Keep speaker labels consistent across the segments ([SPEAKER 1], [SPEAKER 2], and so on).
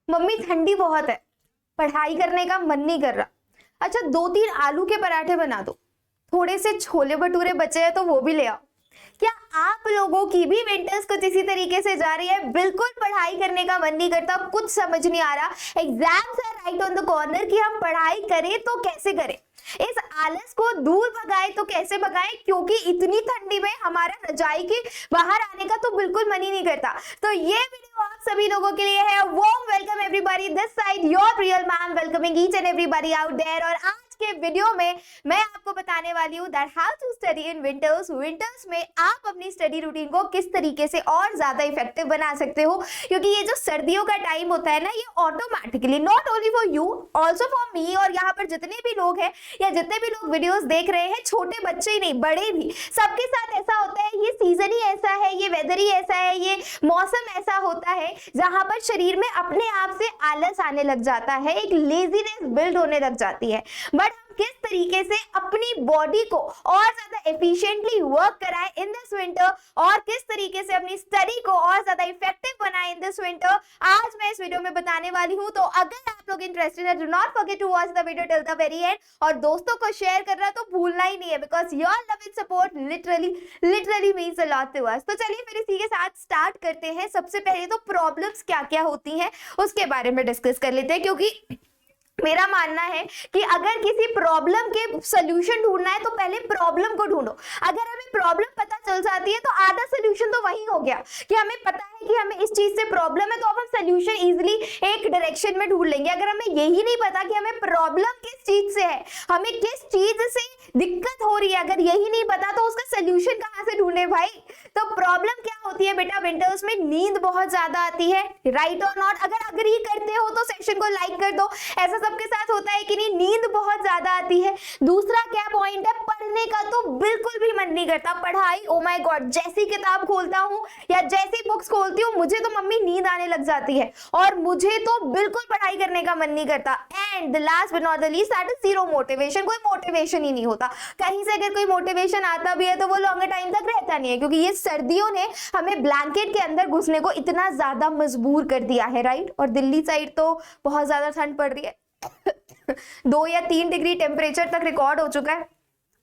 [SPEAKER 1] Mummy ठंडी बहुत है, पढ़ाई करने का मन नहीं कर रहा। अच्छा 2-3 आलू के पराठे बना दो, थोड़े से छोले भटूरे बचे हैं तो वो भी ले आओ। क्या आप लोगों की भी विंटर्स कुछ इसी तरीके से जा रही है? बिल्कुल पढ़ाई करने का मन नहीं करता, कुछ समझ नहीं आ रहा, एग्जाम्स है राइट ऑन द कॉर्नर कि हम पढ़ाई करें तो कैसे करें, इस आलस को दूर भगाए तो कैसे भगाएं, क्योंकि इतनी ठंडी में हमारा रजाई के बाहर आने का तो बिल्कुल मन ही नहीं करता। तो ये वीडियो आप सभी लोगों के लिए है। Warm welcome everybody, this side your real ma'am welcoming each and everybody out there. और आज के वीडियो में मैं आपको बताने वाली हूँ that how to study in winters. Winters में आप अपनी स्टडी रूटीन को किस तरीके से और ज्यादा इफेक्टिव बना सकते हो, क्योंकि ये जो सर्दियों का टाइम होता है ना, ये automatically not only for you also for me, और यहाँ पर जितने भी लोग हैं या जितने भी लोग वीडियोस देख रहे हैं, छोटे बच्चे ही नहीं बड़े भी, सबके साथ ऐसा होता है। ये सीजन ही ऐसा है, ये वेदर ही ऐसा है, ये मौसम ऐसा होता है जहां पर शरीर में अपने आप से आलस आने लग जाता है, एक लेजीनेस बिल्ड होने लग जाती है। बट हम किस तरीके से अपनी बॉडी को और ज्यादा एफिशिएंटली वर्क कराएं इन दिस विंटर, और किस तरीके से अपनी स्टडी को और ज्यादा इफेक्टिव बनाएं इन दिस विंटर, आज मैं इस वीडियो में बताने वाली हूं। तो अगर आप लोग इंटरेस्टेड है, do not forget to watch the video till the very end, और दोस्तों को शेयर करना तो भूलना ही नहीं है, because your love and support literally means a lot to us. तो चलिए फिर इसी के साथ स्टार्ट करते हैं। सबसे पहले तो प्रॉब्लम्स क्या क्या होती हैं उसके बारे में डिस्कस कर लेते हैं, क्योंकि मेरा मानना है कि अगर किसी प्रॉब्लम के सॉल्यूशन ढूंढना है तो पहले प्रॉब्लम को ढूंढो। अगर हमें प्रॉब्लम पता चल जाती है तो आधा सॉल्यूशन तो वही हो गया कि हमें पता है कि हमें इस चीज से प्रॉब्लम है, तो अब हम सॉल्यूशन इजीली एक डायरेक्शन में ढूंढ लेंगे। अगर हमें यही नहीं पता कि हमें प्रॉब्लम किस चीज से है, हमें किस चीज से दिक्कत हो रही है, अगर यही नहीं पता तो उसका सॉल्यूशन कहाँ से ढूंढे भाई। तो प्रॉब्लम क्या होती है बेटा, विंटर्स में नींद बहुत ज्यादा आती है, राइट और नॉट। अगर अग्री करते हो तो सेक्शन को लाइक कर दो। ऐसा सबके साथ होता है कि नहीं, नींद बहुत ज्यादा आती है। दूसरा क्या पॉइंट है, पढ़ने का तो बिल्कुल भी मन नहीं करता। पढ़ाई, ओ माय गॉड, जैसी किताब खोलता हूँ या जैसी बुक्स खोलती हूँ, मुझे तो मम्मी नींद आने लग जाती है और मुझे तो बिल्कुल पढ़ाई करने का मन नहीं करता। And the last but not the least, that is zero motivation. कोई मोटिवेशन ही नहीं होता। कहीं से अगर कोई मोटिवेशन आता भी है तो वो लॉन्गर टाइम तक रहता नहीं है, क्योंकि ये सर्दियों ने हमें ब्लैंकेट के अंदर घुसने को इतना ज्यादा मजबूर कर दिया है, राइट। और दिल्ली साइड तो बहुत ज्यादा ठंड पड़ रही है 2 या 3 डिग्री टेम्परेचर तक रिकॉर्ड हो चुका है,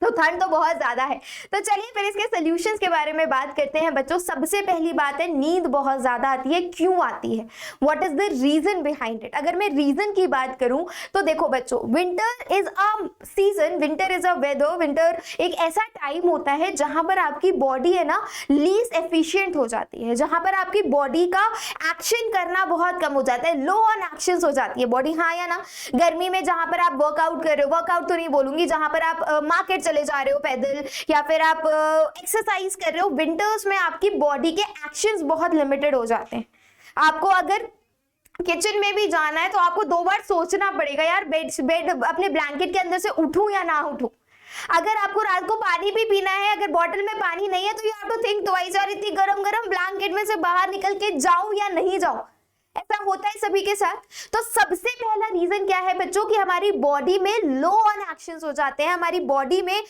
[SPEAKER 1] तो ठंड तो बहुत ज्यादा है। तो चलिए फिर इसके सॉल्यूशंस के बारे में बात करते हैं बच्चों। सबसे पहली बात है, नींद बहुत ज्यादा आती है। क्यों आती है, what is the reason behind it. अगर मैं रीजन की बात करूं तो देखो बच्चों, winter is a season, winter is a weather. Winter एक ऐसा टाइम होता है जहां पर आपकी बॉडी है ना लीस्ट एफिशिएंट हो जाती है, जहां पर आपकी बॉडी का एक्शन करना बहुत कम हो जाता है, लो ऑन एक्शन हो जाती है बॉडी, हाँ या ना। गर्मी में जहां पर आप वर्कआउट कर रहे हो, वर्कआउट तो नहीं बोलूंगी, जहां पर आप मार्केट चले जा रहे हो पैदल या फिर आप एक्सरसाइज कर रहे हो, विंटर्स में आपकी बॉडी के एक्शंस बहुत लिमिटेड हो जाते हैं। आपको अगर किचन में भी जाना है तो आपको 2 बार सोचना पड़ेगा, यार बेड अपने ब्लैंकेट के अंदर से उठूं या ना उठूं। अगर आपको रात को पानी भी पीना है, अगर बॉटल में पानी नहीं है तो you have to think twice, यार इतनी गरम गरम ब्लैंकेट में से बाहर निकल के जाऊं या नहीं जाऊं। ऐसा होता है सभी के साथ। तो सबसे पहला रीजन क्या है बच्चों, कि हमारी बॉडी में लो ऑन एक्शंस हो जाते हैं। हमारी बॉडी में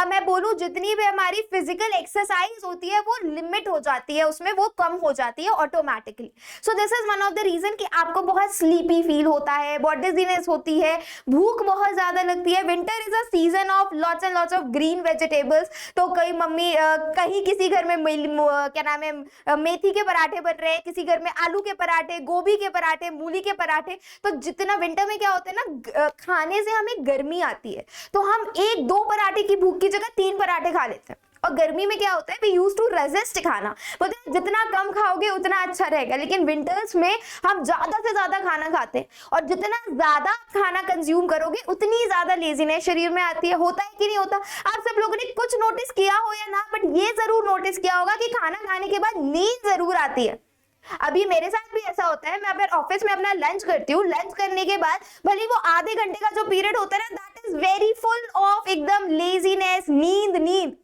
[SPEAKER 1] मैं बोलूं जितनी भी हमारी फिजिकल एक्सरसाइज होती है वो लिमिट हो जाती है, उसमें वो कम हो जाती है automatically. So this is one of the reason कि आपको बहुत स्लीपी फील होता है, बॉडी डिजीनेस होती है, भूख बहुत ज्यादा लगती है। Winter is a season of lots and lots of green vegetables. तो कई मम्मी कहीं किसी घर में क्या नाम है मेथी के पराठे बन रहे हैं, किसी घर में आलू के पराठे, गोभी के पराठे, मूली के पराठे। तो जितना विंटर में क्या होता है ना, खाने से हमें गर्मी आती है, तो हम 1-2 पराठे की भूख की जगह 3 पराठे खा लेते हैं। और गर्मी में क्या होता है, वी यूज टू रेजिस्ट खाना, बोलते हैं जितना कम खाओगे उतना अच्छा रहेगा। लेकिन विंटर्स में हम ज्यादा से ज्यादा खाना खाते हैं, और जितना ज्यादा खाना कंज्यूम करोगे उतनी ज्यादा लेजीनेस शरीर में आती है। होता है कि नहीं होता? आप सब लोगों ने कुछ नोटिस किया हो या ना, बट ये जरूर नोटिस किया होगा कि खाना खाने के बाद नींद जरूर आती है। अभी मेरे साथ भी ऐसा होता है, मैं अगर ऑफिस में अपना लंच करती हूँ, लंच करने के बाद भले वो आधे घंटे का जो पीरियड होता है ना, that is very full of एकदम लेजीनेस, नींद।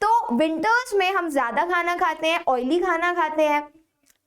[SPEAKER 1] तो विंटर्स में हम ज्यादा खाना खाते हैं, ऑयली खाना खाते हैं,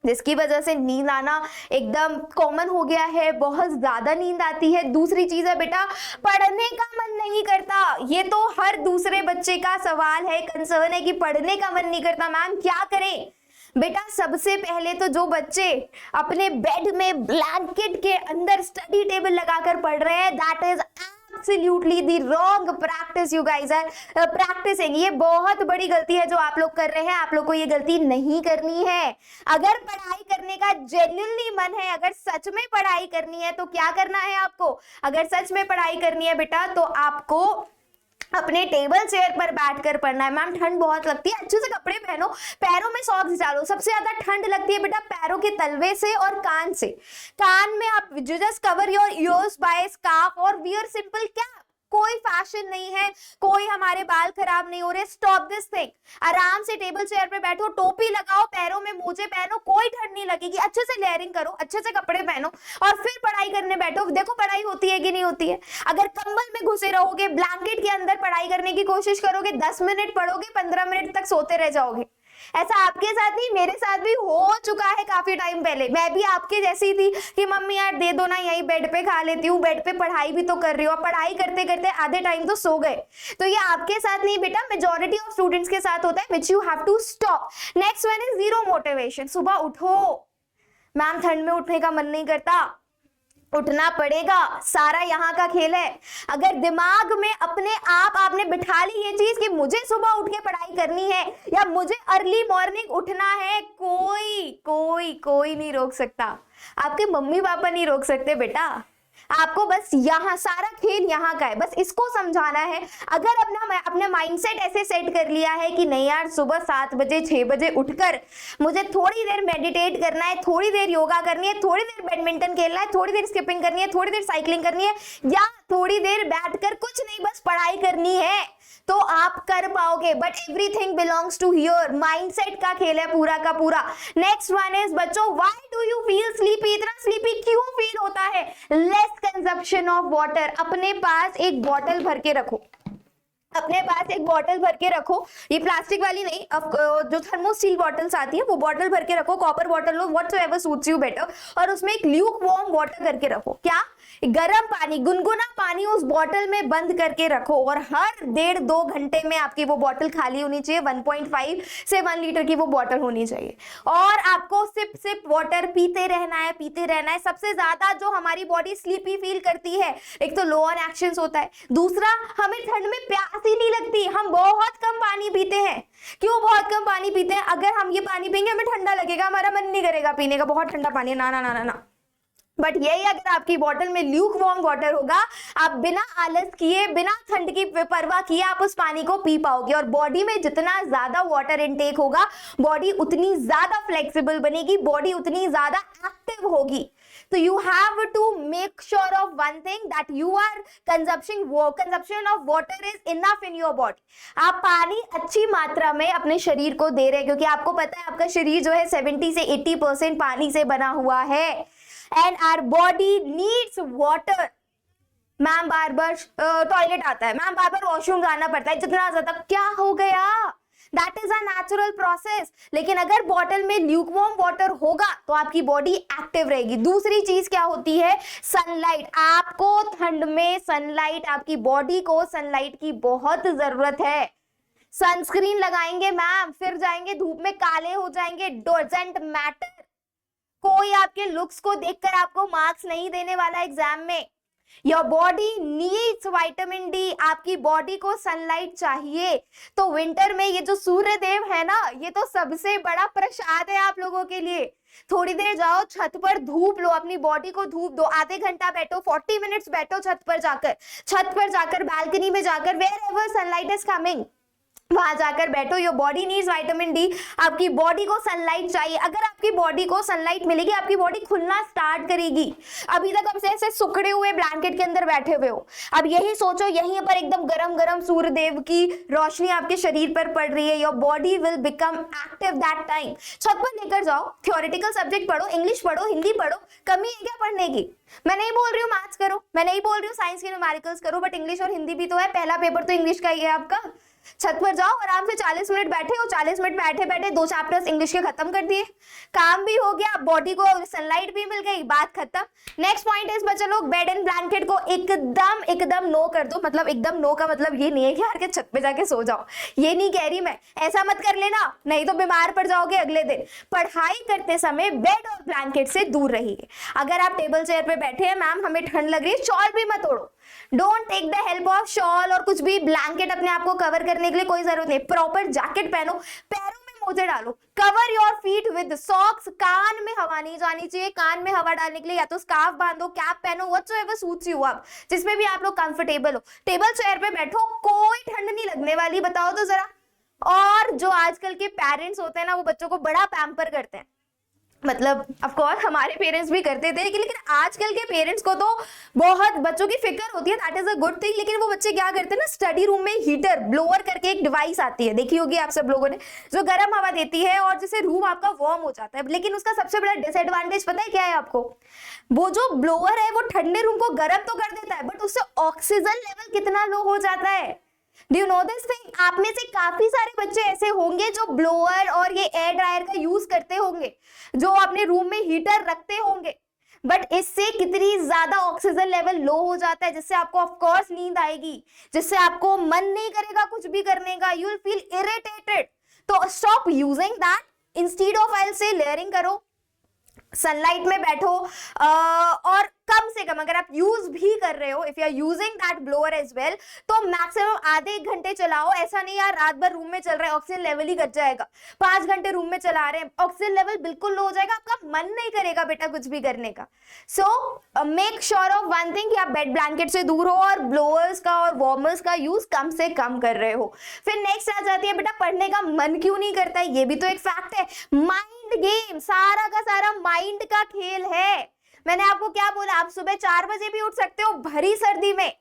[SPEAKER 1] जिसकी वजह से नींद आना एकदम कॉमन हो गया है, बहुत ज्यादा नींद आती है। दूसरी चीज है बेटा, पढ़ने का मन नहीं करता। ये तो हर दूसरे बच्चे का सवाल है, कंसर्न है कि पढ़ने का मन नहीं करता, मैम क्या करें। बेटा सबसे पहले तो जो बच्चे अपने बेड में ब्लैंकेट के अंदर स्टडी टेबल लगाकर पढ़ रहे हैं, that is absolutely the wrong practice you guys are practicing. ये बहुत बड़ी गलती है जो आप लोग कर रहे हैं, आप लोग को ये गलती नहीं करनी है। अगर पढ़ाई करने का जेन्युइनली मन है, अगर सच में पढ़ाई करनी है तो क्या करना है आपको? अगर सच में पढ़ाई करनी है बेटा तो आपको अपने टेबल चेयर पर बैठकर पढ़ना है। मैम ठंड बहुत लगती है, अच्छे से कपड़े पहनो, पैरों में सॉक्स डालो। सबसे ज्यादा ठंड लगती है बेटा पैरों के तलवे से और कान से। कान में आप just cover your ears bye scarf और वियर सिंपल कैप। कोई फैशन नहीं है, कोई हमारे बाल खराब नहीं हो रहे। Stop this thing. आराम से टेबल चेयर पे बैठो, टोपी लगाओ, पैरों में मोजे पहनो, कोई ठंड नहीं लगेगी। अच्छे से लेयरिंग करो, अच्छे से कपड़े पहनो और फिर पढ़ाई करने बैठो। देखो पढ़ाई होती है कि नहीं होती है। अगर कंबल में घुसे रहोगे, ब्लैंकेट के अंदर पढ़ाई करने की कोशिश करोगे, 10 मिनट पढ़ोगे, 15 मिनट तक सोते रह जाओगे। ऐसा आपके साथ नहीं, मेरे साथ भी हो चुका है काफी टाइम पहले। मैं भी आपके जैसी थी कि मम्मी यार दे दो ना, यही बेड पे खा लेती हूँ, बेड पे पढ़ाई भी तो कर रही हूँ। पढ़ाई करते करते आधे टाइम तो सो गए। तो ये आपके साथ नहीं बेटा, मेजॉरिटी ऑफ स्टूडेंट्स के साथ होता है, which you have to stop. Next one is zero motivation. सुबह उठो, मैम ठंड में उठने का मन नहीं करता, उठना पड़ेगा, सारा यहाँ का खेल है। अगर दिमाग में अपने आप आपने बिठा ली ये चीज कि मुझे सुबह उठ के पढ़ाई करनी है या मुझे अर्ली मॉर्निंग उठना है, कोई कोई कोई नहीं रोक सकता। आपके मम्मी पापा नहीं रोक सकते बेटा। आपको बस यहाँ सारा खेल यहाँ का है, बस इसको समझाना है। अगर अपना माइंडसेट ऐसे सेट कर लिया है कि नहीं यार सुबह 7 बजे 6 बजे उठकर मुझे थोड़ी देर मेडिटेट करना है, थोड़ी देर योगा करनी है, थोड़ी देर बैडमिंटन खेलना है, थोड़ी देर स्किपिंग करनी है, थोड़ी देर साइकिलिंग करनी है, या थोड़ी देर बैठकर कुछ नहीं बस पढ़ाई करनी है, तो आप कर पाओगे। But everything belongs to your mindset का खेल है पूरा का पूरा। नेक्स्ट वन इज बच्चों, why do you feel sleepy? इतना स्लीपी क्यों फील होता है? Less consumption of water. अपने पास एक बॉटल भर के रखो, अपने पास एक बॉटल भर के रखो। ये प्लास्टिक वाली नहीं, जो थर्मो स्टील बॉटल्स आती है वो बॉटल भर के रखो। Copper bottle low, whatsoever suits you better. और उसमें एक ल्यूक वार्म वाटर करके रखो। क्या? गर्म पानी, गुनगुना पानी उस बॉटल में बंद करके रखो। और हर 1.5-2 घंटे में आपकी वो बॉटल खाली होनी चाहिए। 1.5 से 1 लीटर की वो बॉटल होनी चाहिए। और आपको सिप सिप वाटर पीते रहना है, पीते रहना है। सबसे ज्यादा जो हमारी बॉडी स्लीपी फील करती है, एक तो लो ऑन एक्शंस होता है, दूसरा हमें ठंड में प्यास ही नहीं लगती। हम बहुत कम पानी पीते हैं। क्यों बहुत कम पानी पीते हैं? अगर हम ये पानी पिएंगे हमें ठंडा लगेगा, हमारा मन नहीं करेगा पीने का, बहुत ठंडा पानी है, ना ना ना ना ना। बट यही अगर आपकी बॉटल में ल्यूक वार्म वाटर होगा, आप बिना आलस किए, बिना ठंड की परवाह किए आप उस पानी को पी पाओगे। और बॉडी में जितना ज्यादा वाटर इनटेक होगा, बॉडी उतनी ज्यादा फ्लेक्सिबल बनेगी, बॉडी उतनी ज्यादा एक्टिव होगी। तो you have to make sure of one thing, that your consumption of water is enough in your body. आप पानी अच्छी मात्रा में अपने शरीर को दे रहे हैं, क्योंकि आपको पता है आपका शरीर जो है 70 से 80% पानी से बना हुआ है। And our body needs water. Ma'am bar bar toilet आता है, मैम बार बार वॉशरूम जाना पड़ता है, जितना ज्यादा क्या हो गया? That is a natural process. लेकिन अगर बॉटल में ल्यूकवार्म वाटर होगा तो आपकी बॉडी एक्टिव रहेगी। दूसरी चीज क्या होती है? सनलाइट। आपको ठंड में सनलाइट, आपकी बॉडी को सनलाइट की बहुत जरूरत है। सनस्क्रीन लगाएंगे मैम, फिर जाएंगे धूप में काले हो जाएंगे, डजंट मैटर। कोई आपके लुक्स को देखकर आपको मार्क्स नहीं देने वाला एग्जाम में। Your body needs vitamin D. आपकी बॉडी को सनलाइट चाहिए। तो विंटर में ये जो सूर्य देव है ना, ये तो सबसे बड़ा प्रसाद है आप लोगों के लिए। थोड़ी देर जाओ छत पर, धूप लो, अपनी बॉडी को धूप दो। आधे घंटा बैठो, 40 मिनट्स बैठो छत पर जाकर बालकनी में जाकर, wherever sunlight is coming, वहां जाकर बैठो। Your body needs vitamin D. आपकी बॉडी को सनलाइट चाहिए। अगर आपकी बॉडी को सनलाइट मिलेगी, आपकी बॉडी खुलना स्टार्ट करेगी। अभी तक आप ऐसे सुखड़े हुए ब्लैंकेट के अंदर बैठे हुए हो, अब यही सोचो यहीं पर एकदम गरम गरम सूर्य देव की रोशनी आपके शरीर पर पड़ रही है। Your body will become active that time. छत पर लेकर जाओ, थियोरेटिकल सब्जेक्ट पढ़ो, इंग्लिश पढ़ो, हिंदी पढ़ो। कमी है क्या पढ़ने की? मैं नहीं बोल रही हूँ मैथ्स करो, मैं नहीं बोल रही हूँ साइंस के न्यूमेरिकल्स करो, बट इंग्लिश और हिंदी भी तो है। पहला पेपर तो इंग्लिश का ही है आपका। छत पर जाओ, आराम से 40 मिनट बैठे हो, 40 मिनट बैठे बैठे 2 चैप्टर्स इंग्लिश के खत्म कर दिए, काम भी हो गया, बॉडी को सनलाइट भी मिल गई, बात खत्म। नेक्स्ट पॉइंट इज बच्चे लोग, बेड एंड ब्लैंकेट को एकदम एकदम नो कर दो। मतलब एकदम नो का मतलब ये नहीं है कि यार के छत पे जाके सो जाओ, ये नहीं कह रही मैं, ऐसा मत कर लेना, नहीं तो बीमार पड़ जाओगे अगले दिन। पढ़ाई करते समय बेड और ब्लैंकेट से दूर रहिए। अगर आप टेबल चेयर पे बैठे हैं, मैम हमें ठंड लग रही है, शॉल भी मत ओढ़ो, don't take the help of shawl और कुछ भी ब्लैंकेट अपने आप को कवर करने के लिए कोई जरूरत नहीं। प्रॉपर जैकेट पहनो, पैरों में मोजे डालो, cover your feet with socks, कान में हवा नहीं जानी चाहिए, कान में हवा डालने के लिए या तो स्कार्फ बांधो, कैप पहनो, व्हाटसोएवर सूट्स यू आप, जिसमें भी आप लोग कंफर्टेबल हो। टेबल चेयर पे बैठो, कोई ठंड नहीं लगने वाली, बताओ तो जरा। और जो आजकल के पेरेंट्स होते हैं ना, वो बच्चों को बड़ा पैम्पर करते हैं, मतलब ऑफ कोर्स हमारे पेरेंट्स भी करते थे, लेकिन आजकल के पेरेंट्स को तो बहुत बच्चों की फिक्र होती है, that is a good thing. लेकिन वो बच्चे क्या करते हैं ना, स्टडी रूम में हीटर ब्लोअर करके एक डिवाइस आती है, देखी होगी आप सब लोगों ने, जो गर्म हवा देती है और जिससे रूम आपका वार्म हो जाता है। लेकिन उसका सबसे बड़ा डिसएडवांटेज पता है क्या है आपको? वो जो ब्लोअर है वो ठंडे रूम को गर्म तो कर देता है, बट उससे ऑक्सीजन लेवल कितना लो हो जाता है। Do you know this thing? आप में से काफी सारे बच्चे ऐसे होंगे जो ब्लोअर और ये एयर ड्रायर का यूज करते होंगे, जो अपने रूम में हीटर रखते होंगे, बट इससे कितनी ज्यादा ऑक्सीजन लेवल लो हो जाता है, जिससे आपको ऑफ कोर्स नींद आएगी, जिससे आपको मन नहीं करेगा कुछ भी करने का, यू विल फील इरिटेटेड। तो stop using that, instead of I say layering करो, सनलाइट में बैठो, और कम से कम अगर आप यूज भी कर रहे हो, if you are using that blower as well, तो मैक्सिमम आधे 1 घंटे चलाओ। ऐसा नहीं यार रात भर रूम में चल रहा है, ऑक्सीजन लेवल ही घट जाएगा। 5 घंटे रूम में चला रहे हैं, ऑक्सीजन लेवल बिल्कुल लो हो जाएगा, आपका मन नहीं करेगा बेटा कुछ भी करने का। So make sure of one thing कि आप बेड ब्लैंकेट से दूर हो और ब्लोअर्स का और वार्मर्स का यूज कम से कम कर रहे हो। फिर नेक्स्ट आ जाती है बेटा, पढ़ने का मन क्यों नहीं करता है? ये भी तो एक फैक्ट है। माइंड गेम, सारा का सारा माइंड का खेल है। मैंने आपको क्या बोला, आप सुबह 4 बजे भी उठ सकते हो भरी सर्दी में,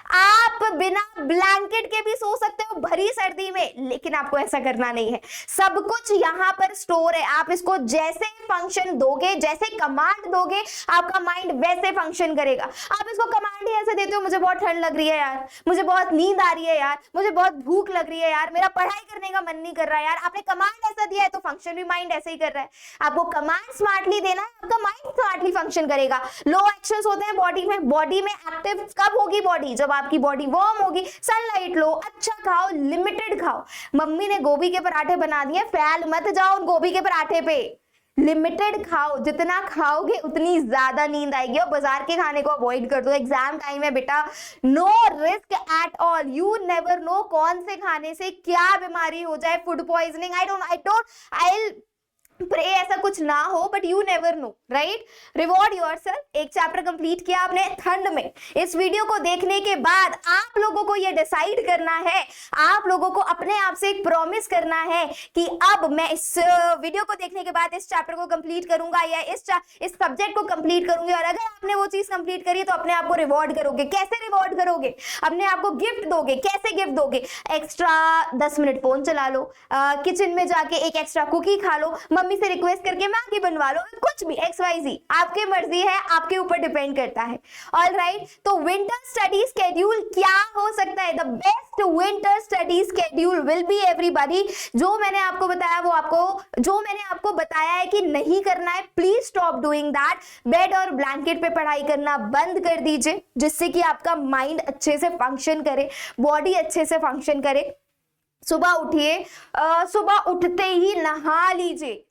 [SPEAKER 1] आप बिना ब्लैंकेट के भी सो सकते हो भरी सर्दी में, लेकिन आपको ऐसा करना नहीं है। सब कुछ यहाँ पर स्टोर है, आप इसको जैसे फंक्शन दोगे, जैसे कमांड दोगे, आपका माइंड वैसे फंक्शन करेगा। आप इसको कमांड ही ऐसे देते हो, मुझे बहुत ठंड लग रही है यार, मुझे बहुत नींद आ रही है यार, मुझे बहुत भूख लग रही है यार, मेरा पढ़ाई करने का मन नहीं कर रहा है यार। आपने कमांड ऐसा दिया है तो फंक्शन भी माइंड ऐसे ही कर रहा है। आपको कमांड स्मार्टली देना है, आपका माइंड स्मार्टली फंक्शन करेगा। लो एक्शंस होते हैं बॉडी में एक्टिव कब होगी बॉडी? जब आपकी बॉडी वार्म होगी। सनलाइट लो, अच्छा खाओ, लिमिटेड खाओ। मम्मी ने गोभी के पराठे बना दिए, फैल मत जाओ उन गोभी के पराठे पे, लिमिटेड खाओ, जितना खाओगे उतनी ज्यादा नींद आएगी। और बाजार के खाने को अवॉइड कर दो, एग्जाम टाइम है बेटा, no risk at all, you never know कौन से खाने से क्या बीमारी हो जाए, फूड पॉइजनिंग, आई प्रे ऐसा कुछ ना हो, but you never no, right? Reward yourself. एक चैप्टर कंप्लीट किया आपने ठंड में। इस वीडियो को देखने के बाद आप लोगों को ये डिसाइड करना है, आप लोगों को अपने आप से एक प्रॉमिस करना है कि अब मैं इस वीडियो को देखने के बाद इस चैप्टर को कंप्लीट करूंगा या इस सब्जेक्ट को कंप्लीट करूंगी। और अगर आपने वो चीज कंप्लीट करी तो अपने आप को रिवॉर्ड करोगे। कैसे रिवॉर्ड करोगे? अपने आप को गिफ्ट दोगे। कैसे गिफ्ट दोगे? एक्स्ट्रा 10 मिनट फोन चला लो, किचन में जाके एक एक्स्ट्रा कुकी खा लो, मम्मी से रिक्वेस्ट करके मैगी बनवा लो, कुछ भी XYZ, आपकी मर्जी है, आपके ऊपर डिपेंड करता है। ऑलराइट, तो विंटर स्टडी स्केड्यूल क्या हो सकता है? The best winter study schedule will be everybody. जो मैंने आपको बताया है कि नहीं करना है, please stop doing that. Bed और ब्लैंकेट पे पढ़ाई करना बंद कर दीजिए, जिससे कि आपका माइंड अच्छे से फंक्शन करे, बॉडी अच्छे से फंक्शन करे। सुबह उठिए, सुबह उठते ही नहा लीजिए।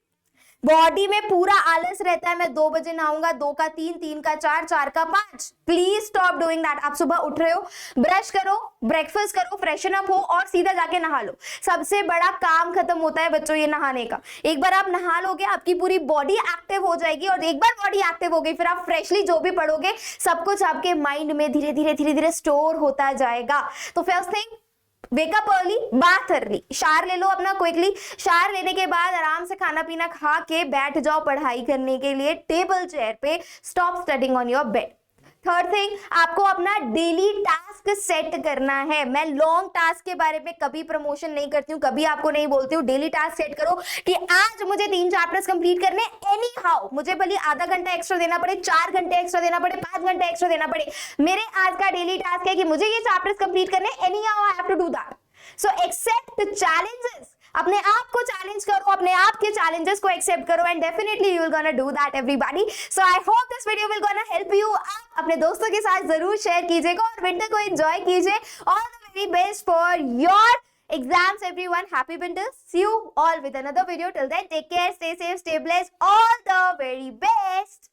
[SPEAKER 1] बॉडी में पूरा आलस रहता है, मैं 2 बजे नहाऊंगा, 2 का 3, 3 का 4, 4 का 5। Please stop doing that. आप सुबह उठ रहे हो, ब्रश करो, ब्रेकफास्ट करो, फ्रेशन अप हो और सीधा जाके नहा लो। सबसे बड़ा काम खत्म होता है बच्चों ये नहाने का। एक बार आप नहा लोगे, आपकी पूरी बॉडी एक्टिव हो जाएगी, और एक बार बॉडी एक्टिव हो गई, फिर आप फ्रेशली जो भी पढ़ोगे सब कुछ आपके माइंड में धीरे धीरे स्टोर होता जाएगा। तो first thing, wake up early, bath early, shower ले लो अपना क्विकली। शावर लेने के बाद आराम से खाना पीना खा के बैठ जाओ पढ़ाई करने के लिए टेबल चेयर पे। Stop studying on your bed. Third thing, आपको अपना डेली टास्क सेट करना है। मैं लॉन्ग टास्क के बारे में कभी प्रमोशन नहीं करती हूँ, कभी आपको नहीं बोलती हूँ। डेली टास्क सेट करो कि आज मुझे 3 चैप्टर्स कंप्लीट करने, एनी हाउ, मुझे भले आधा घंटा एक्स्ट्रा देना पड़े, 4 घंटे एक्स्ट्रा देना पड़े, 5 घंटे एक्स्ट्रा देना पड़े, मेरे आज का डेली टास्क है कि मुझे ये चैप्टर्स कंप्लीट करने, anyhow I have to do that. So accept challenges, अपने आप को चैलेंज करो, अपने आप के चैलेंजेस को एक्सेप्ट करो and definitely you will gonna do that everybody. So I hope this video will gonna help you. आप अपने दोस्तों के साथ जरूर शेयर कीजिएगा और विंटर को एंजॉय कीजिए। All the very best for your exams everyone. Happy winters. See you all with another video. Till then, take care, stay safe, stay blessed. All the very best.